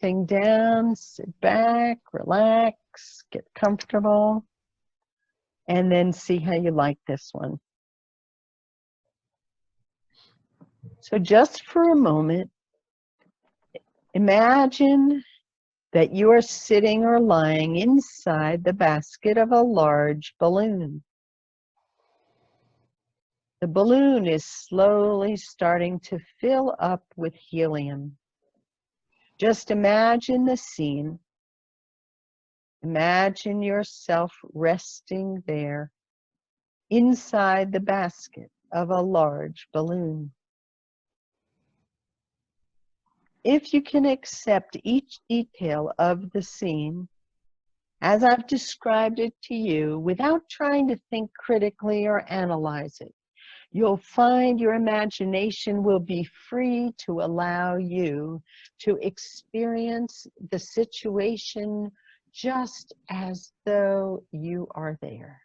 everything down, sit back, relax, get comfortable, and then see how you like this one. So just for a moment, imagine that you are sitting or lying inside the basket of a large balloon. The balloon is slowly starting to fill up with helium. Just imagine the scene. Imagine yourself resting there inside the basket of a large balloon. If you can accept each detail of the scene, as I've described it to you, without trying to think critically or analyze it, you'll find your imagination will be free to allow you to experience the situation just as though you are there.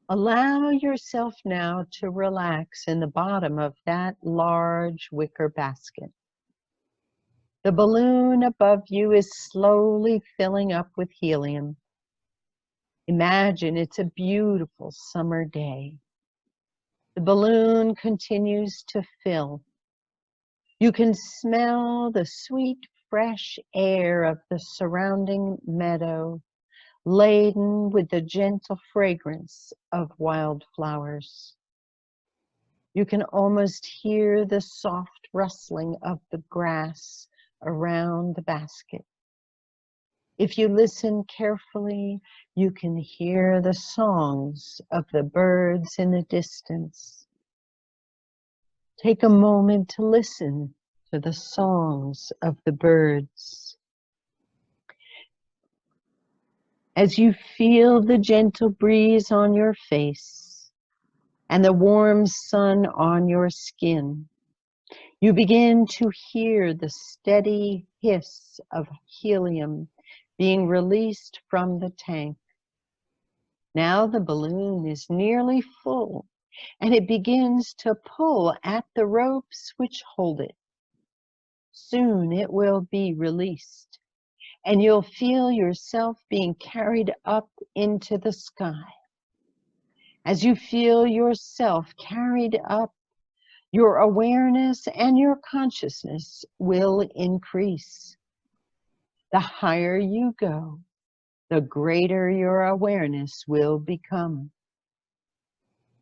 Allow yourself now to relax in the bottom of that large wicker basket. The balloon above you is slowly filling up with helium. Imagine it's a beautiful summer day. The balloon continues to fill. You can smell the sweet, fresh air of the surrounding meadow, laden with the gentle fragrance of wildflowers. You can almost hear the soft rustling of the grass around the basket. If you listen carefully, you can hear the songs of the birds in the distance. Take a moment to listen to the songs of the birds. As you feel the gentle breeze on your face and the warm sun on your skin, you begin to hear the steady hiss of helium being released from the tank. Now the balloon is nearly full, and it begins to pull at the ropes which hold it. Soon it will be released, and you'll feel yourself being carried up into the sky. As you feel yourself carried up, your awareness and your consciousness will increase. The higher you go, the greater your awareness will become.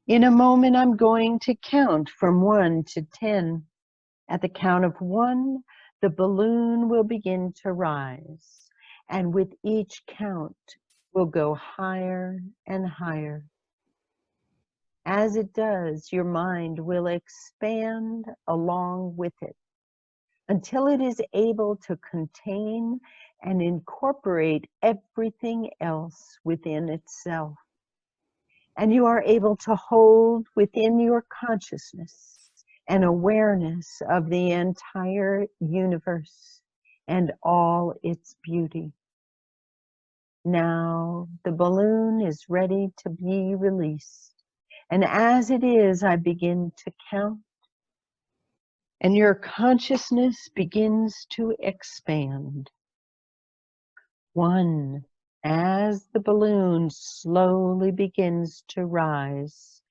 In a moment, I'm going to count from 1 to 10. At the count of 1, the balloon will begin to rise, and with each count, will go higher and higher. As it does, your mind will expand along with it until it is able to contain and incorporate everything else within itself. And you are able to hold within your consciousness an awareness of the entire universe and all its beauty. Now the balloon is ready to be released. And as it is, I begin to count, and your consciousness begins to expand. 1, as the balloon slowly begins to rise,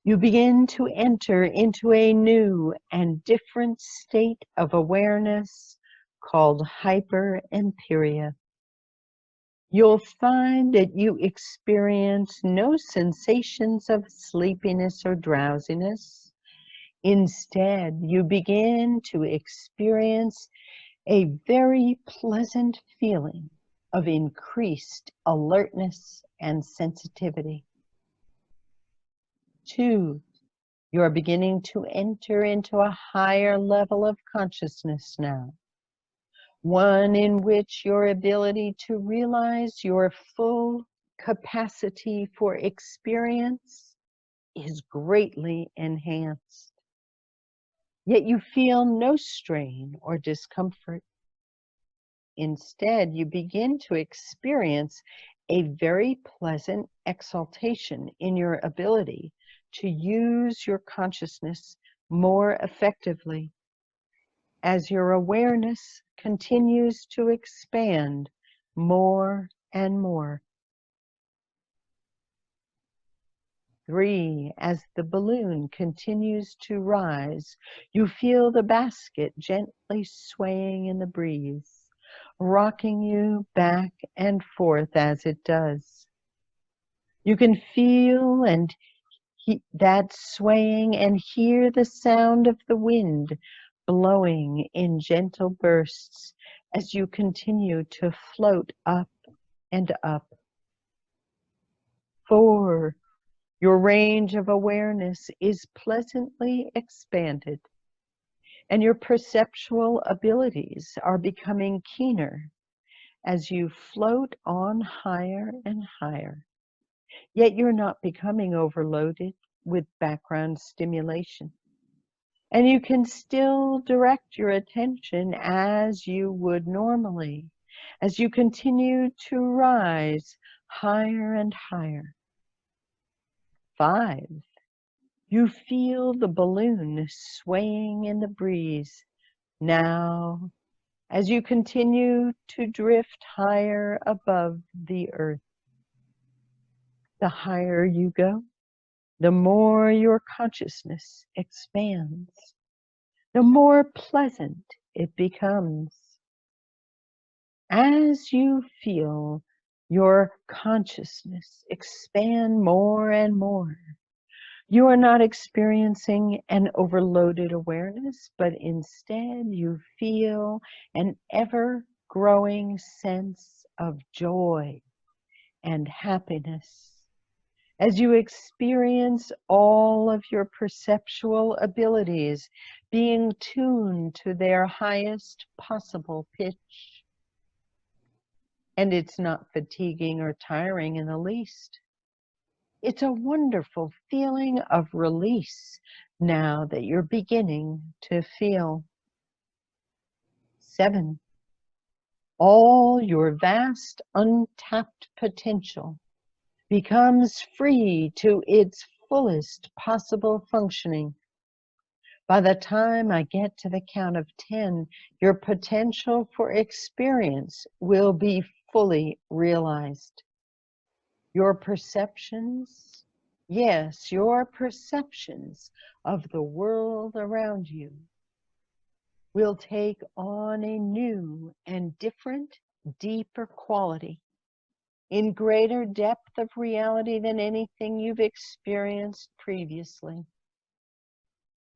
you begin to enter into a new and different state of awareness called hyper-empiria. You'll find that you experience no sensations of sleepiness or drowsiness. Instead, you begin to experience a very pleasant feeling of increased alertness and sensitivity. 2, you are beginning to enter into a higher level of consciousness now. One in which your ability to realize your full capacity for experience is greatly enhanced. Yet you feel no strain or discomfort. Instead, you begin to experience a very pleasant exaltation in your ability to use your consciousness more effectively. as your awareness continues to expand more and more. 3, as the balloon continues to rise, you feel the basket gently swaying in the breeze, rocking you back and forth as it does. You can feel that swaying and hear the sound of the wind blowing in gentle bursts as you continue to float up and up. 4, your range of awareness is pleasantly expanded, and your perceptual abilities are becoming keener as you float on higher and higher. Yet you're not becoming overloaded with background stimulation. And you can still direct your attention as you would normally, as you continue to rise higher and higher. 5, you feel the balloon swaying in the breeze now as you continue to drift higher above the earth. The higher you go, the more your consciousness expands, the more pleasant it becomes. As you feel your consciousness expand more and more, you are not experiencing an overloaded awareness, but instead you feel an ever-growing sense of joy and happiness as you experience all of your perceptual abilities being tuned to their highest possible pitch. And it's not fatiguing or tiring in the least. It's a wonderful feeling of release now that you're beginning to feel. 7, all your vast untapped potential becomes free to its fullest possible functioning. By the time I get to the count of 10, your potential for experience will be fully realized. Your perceptions, yes, your perceptions of the world around you will take on a new and different, deeper quality, in greater depth of reality than anything you've experienced previously.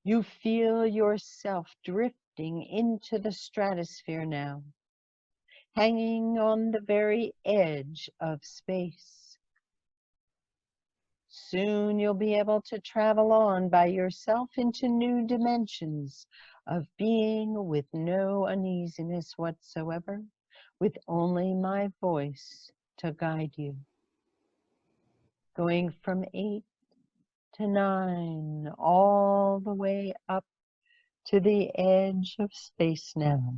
You feel yourself drifting into the stratosphere now, hanging on the very edge of space. Soon you'll be able to travel on by yourself into new dimensions of being with no uneasiness whatsoever, with only my voice to guide you. Going from 8 to 9, all the way up to the edge of space now.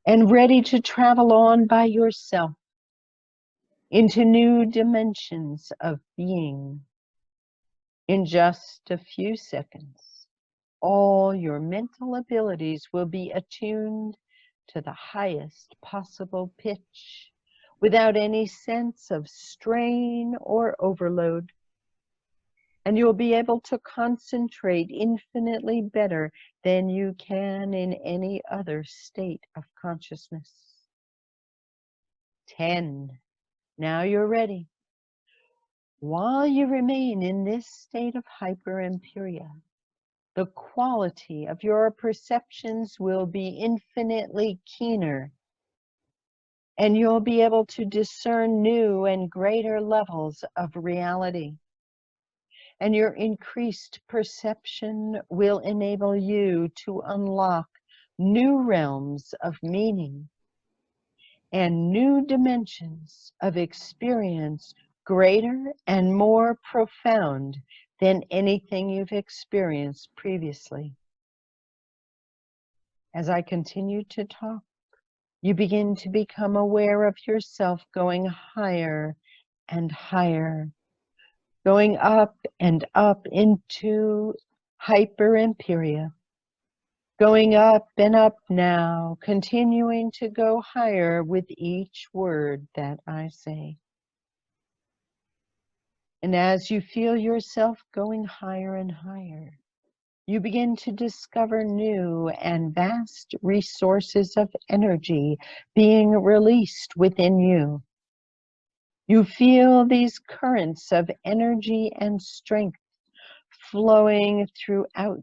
And ready to travel on by yourself into new dimensions of being. In just a few seconds, all your mental abilities will be attuned to the highest possible pitch without any sense of strain or overload. And you'll be able to concentrate infinitely better than you can in any other state of consciousness. 10. Now you're ready. While you remain in this state of hyperimperia, the quality of your perceptions will be infinitely keener, and you'll be able to discern new and greater levels of reality. And your increased perception will enable you to unlock new realms of meaning and new dimensions of experience greater and more profound than anything you've experienced previously. As I continue to talk, you begin to become aware of yourself going higher and higher, going up and up into hyperimperia, Going up and up now, continuing to go higher with each word that I say. And as you feel yourself going higher and higher, you begin to discover new and vast resources of energy being released within you. You feel these currents of energy and strength flowing throughout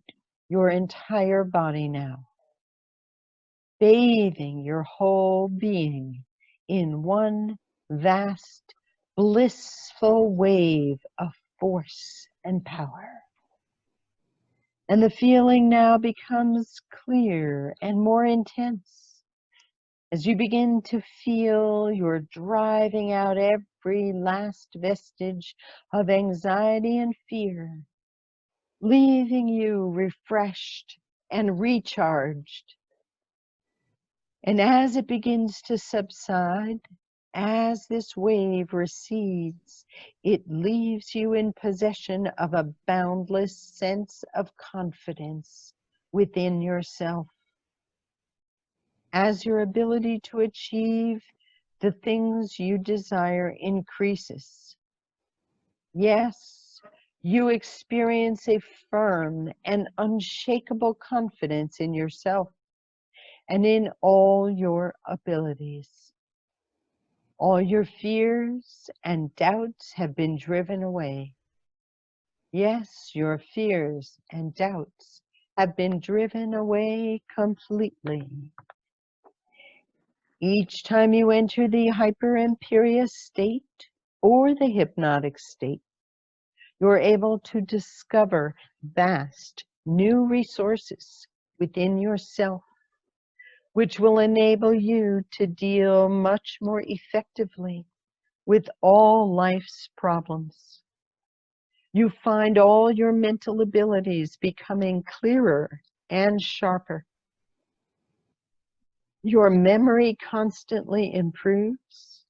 your entire body now, bathing your whole being in one vast, blissful wave of force and power. And the feeling now becomes clear and more intense as you begin to feel you're driving out every last vestige of anxiety and fear, leaving you refreshed and recharged. And as it begins to subside, as this wave recedes, it leaves you in possession of a boundless sense of confidence within yourself. As your ability to achieve the things you desire increases, yes, you experience a firm and unshakable confidence in yourself and in all your abilities. All your fears and doubts have been driven away. Yes, your fears and doubts have been driven away completely. Each time you enter the hyper-imperious state or the hypnotic state, you're able to discover vast new resources within yourself, which will enable you to deal much more effectively with all life's problems. You find all your mental abilities becoming clearer and sharper. Your memory constantly improves.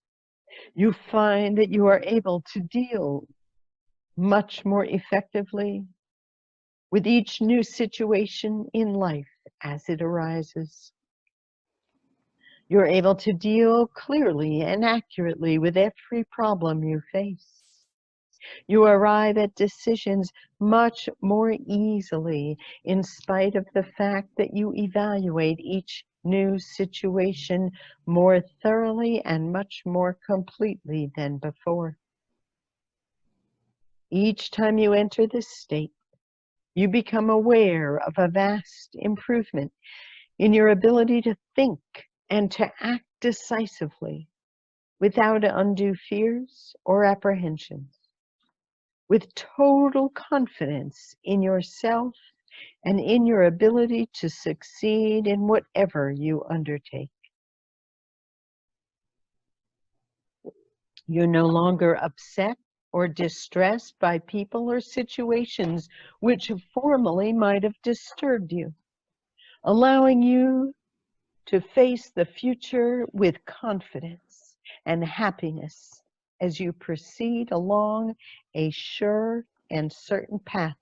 You find that you are able to deal much more effectively with each new situation in life as it arises. You're able to deal clearly and accurately with every problem you face. You arrive at decisions much more easily in spite of the fact that you evaluate each new situation more thoroughly and much more completely than before. Each time you enter this state, you become aware of a vast improvement in your ability to think and to act decisively without undue fears or apprehensions, with total confidence in yourself and in your ability to succeed in whatever you undertake. You're no longer upset or distressed by people or situations which formerly might have disturbed you, allowing you to face the future with confidence and happiness as you proceed along a sure and certain path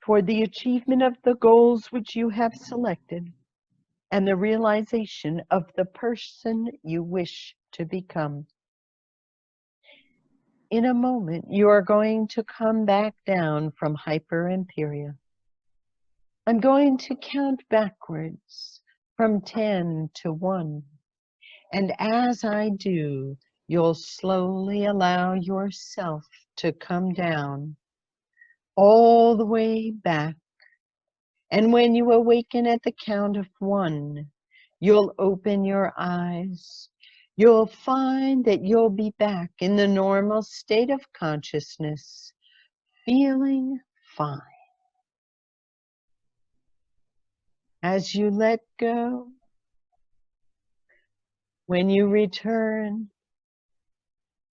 toward the achievement of the goals which you have selected and the realization of the person you wish to become. In a moment, you are going to come back down from hyper-imperia. I'm going to count backwards from 10 to 1. And as I do, you'll slowly allow yourself to come down all the way back. And when you awaken at the count of 1, you'll open your eyes. You'll find that you'll be back in the normal state of consciousness, feeling fine. As you let go, when you return,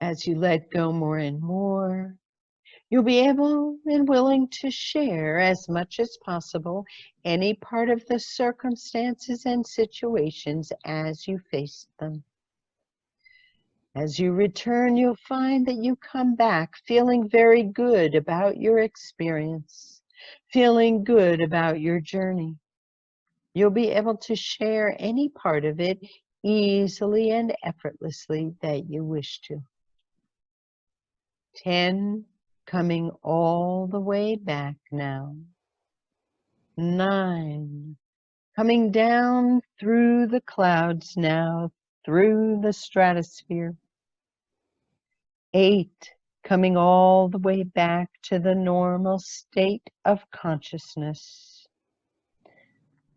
as you let go more and more, you'll be able and willing to share as much as possible any part of the circumstances and situations as you face them. As you return, you'll find that you come back feeling very good about your experience, feeling good about your journey. You'll be able to share any part of it easily and effortlessly that you wish to. 10, coming all the way back now. 9, coming down through the clouds now, through the stratosphere. 8, coming all the way back to the normal state of consciousness.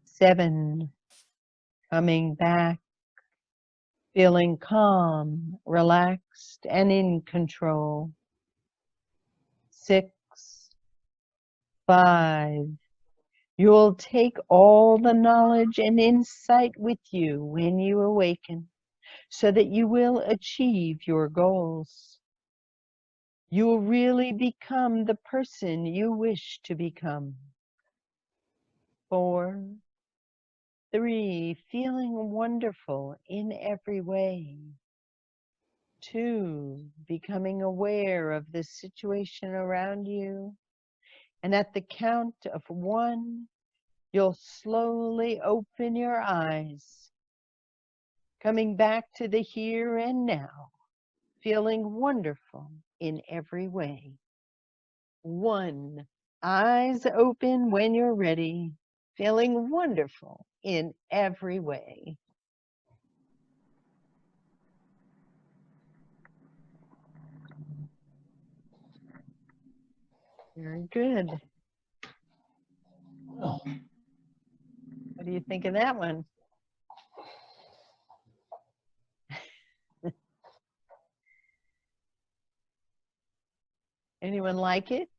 7, coming back, feeling calm, relaxed, and in control. 6, 5, you'll take all the knowledge and insight with you when you awaken, so that you will achieve your goals. You will really become the person you wish to become. 4, 3, feeling wonderful in every way. 2, becoming aware of the situation around you. And at the count of 1, you'll slowly open your eyes, coming back to the here and now, feeling wonderful in every way. 1, eyes open when you're ready, feeling wonderful in every way. Very good. Well, What do you think of that one? Anyone like it?